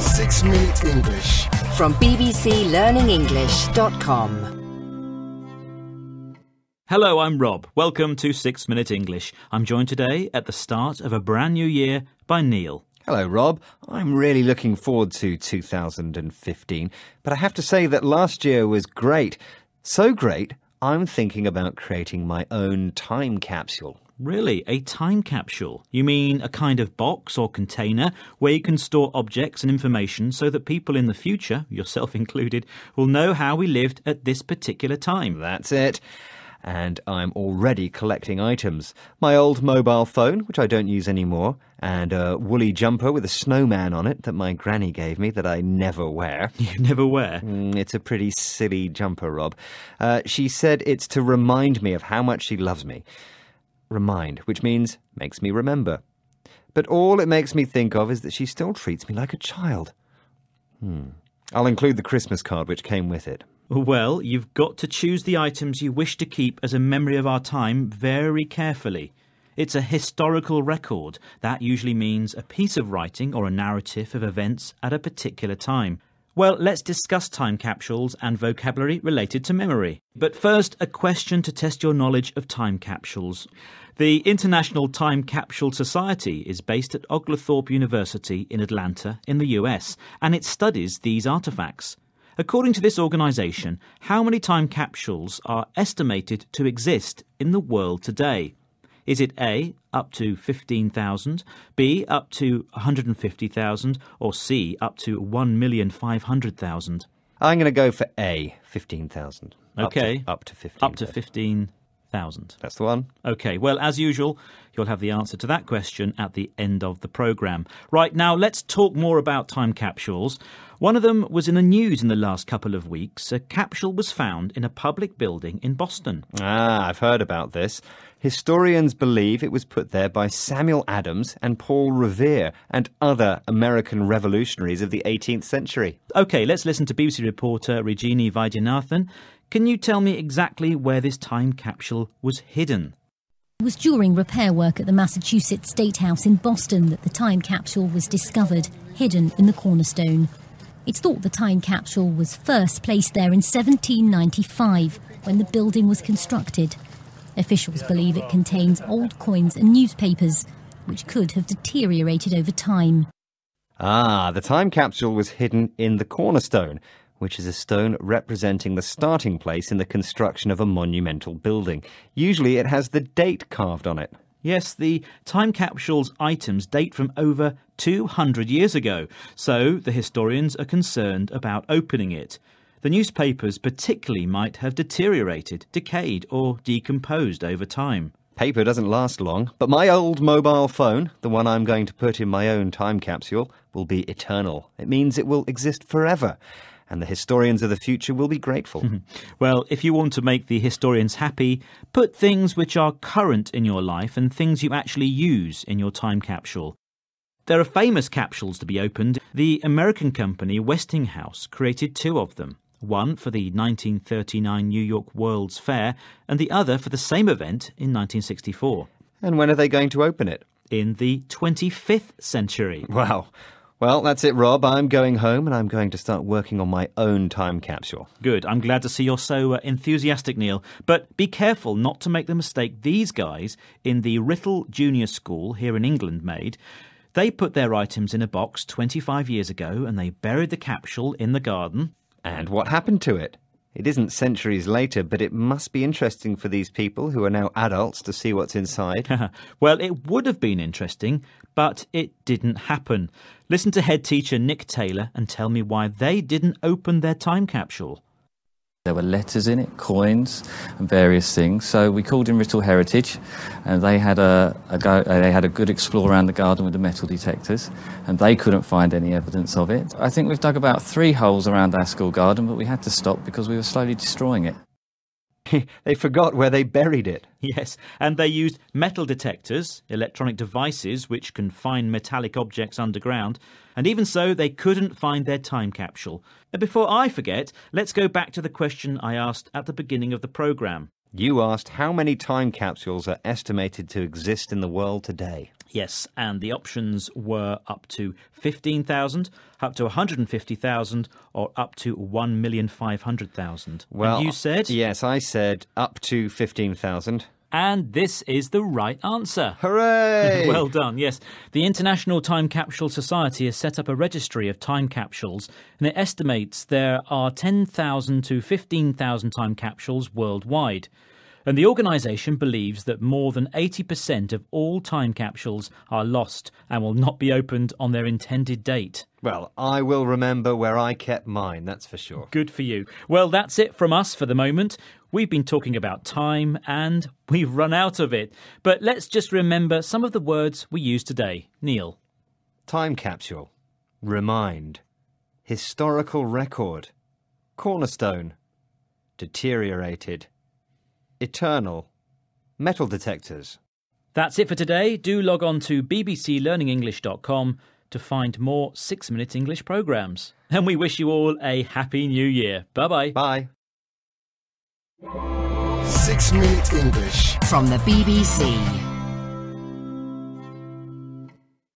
6 Minute English. From bbclearningenglish.com. Hello, I'm Rob. Welcome to 6 Minute English. I'm joined today at the start of a brand new year by Neil. Hello, Rob. I'm really looking forward to 2015, but I have to say that last year was great. So great, I'm thinking about creating my own time capsule. Really? A time capsule? You mean a kind of box or container where you can store objects and information so that people in the future, yourself included, will know how we lived at this particular time? That's it. And I'm already collecting items. My old mobile phone, which I don't use anymore, and a woolly jumper with a snowman on it that my granny gave me that I never wear. You never wear? It's a pretty silly jumper, Rob. She said it's to remind me of how much she loves me. Remind, which means makes me remember. But all it makes me think of is that she still treats me like a child. I'll include the Christmas card which came with it. Well, you've got to choose the items you wish to keep as a memory of our time very carefully. It's a historical record. That usually means a piece of writing or a narrative of events at a particular time. Well, let's discuss time capsules and vocabulary related to memory. But first, a question to test your knowledge of time capsules. The International Time Capsule Society is based at Oglethorpe University in Atlanta in the US, and it studies these artefacts. According to this organisation, how many time capsules are estimated to exist in the world today? Is it A, up to 15,000, B, up to 150,000, or C, up to 1,500,000? I'm going to go for A, 15,000. OK. Up to 15,000. Up to 15,000. That's the one. OK, well, as usual, you'll have the answer to that question at the end of the programme. Right, now let's talk more about time capsules. One of them was in the news in the last couple of weeks. A capsule was found in a public building in Boston. I've heard about this. Historians believe it was put there by Samuel Adams and Paul Revere and other American revolutionaries of the 18th century. OK, let's listen to BBC reporter Regini Vaidyanathan. Can you tell me exactly where this time capsule was hidden? It was during repair work at the Massachusetts State House in Boston that the time capsule was discovered, hidden in the cornerstone. It's thought the time capsule was first placed there in 1795, when the building was constructed. Officials believe it contains old coins and newspapers, which could have deteriorated over time. The time capsule was hidden in the cornerstone, which is a stone representing the starting place in the construction of a monumental building. Usually it has the date carved on it. Yes, the time capsule's items date from over 200 years ago, so the historians are concerned about opening it. The newspapers particularly might have deteriorated, decayed or decomposed over time. Paper doesn't last long, but my old mobile phone, the one I'm going to put in my own time capsule, will be eternal. It means it will exist forever. And the historians of the future will be grateful. Well, if you want to make the historians happy, put things which are current in your life and things you actually use in your time capsule. There are famous capsules to be opened. The American company Westinghouse created two of them. One for the 1939 New York World's Fair and the other for the same event in 1964. And when are they going to open it? In the 25th century. Wow. Well, that's it, Rob. I'm going home and I'm going to start working on my own time capsule. Good. I'm glad to see you're so enthusiastic, Neil. But be careful not to make the mistake these guys in the Writtle Junior School here in England made. They put their items in a box 25 years ago and they buried the capsule in the garden. And what happened to it? It isn't centuries later, but it must be interesting for these people who are now adults to see what's inside. Well, it would have been interesting, but it didn't happen. Listen to head teacher Nick Taylor and tell me why they didn't open their time capsule. There were letters in it, coins and various things. So we called in Writtle Heritage and they had a good explore around the garden with the metal detectors and they couldn't find any evidence of it. I think we've dug about 3 holes around our school garden, but we had to stop because we were slowly destroying it. They forgot where they buried it. Yes, and they used metal detectors, electronic devices which can find metallic objects underground, and even so they couldn't find their time capsule. Before I forget, let's go back to the question I asked at the beginning of the programme. You asked how many time capsules are estimated to exist in the world today. Yes, and the options were up to 15,000, up to 150,000, or up to 1,500,000. Well, and you said? Yes, I said up to 15,000. And this is the right answer. Hooray! Well done, yes. The International Time Capsule Society has set up a registry of time capsules, and it estimates there are 10,000 to 15,000 time capsules worldwide. And the organisation believes that more than 80% of all time capsules are lost and will not be opened on their intended date. Well, I will remember where I kept mine, that's for sure. Good for you. Well, that's it from us for the moment. We've been talking about time and we've run out of it. But let's just remember some of the words we used today. Neil. Time capsule. Remind. Historical record. Cornerstone. Deteriorated. Eternal. Metal detectors. That's it for today. Do log on to bbclearningenglish.com to find more 6-minute English programmes. And we wish you all a happy new year. Bye-bye. Bye. 6 Minute English from the BBC.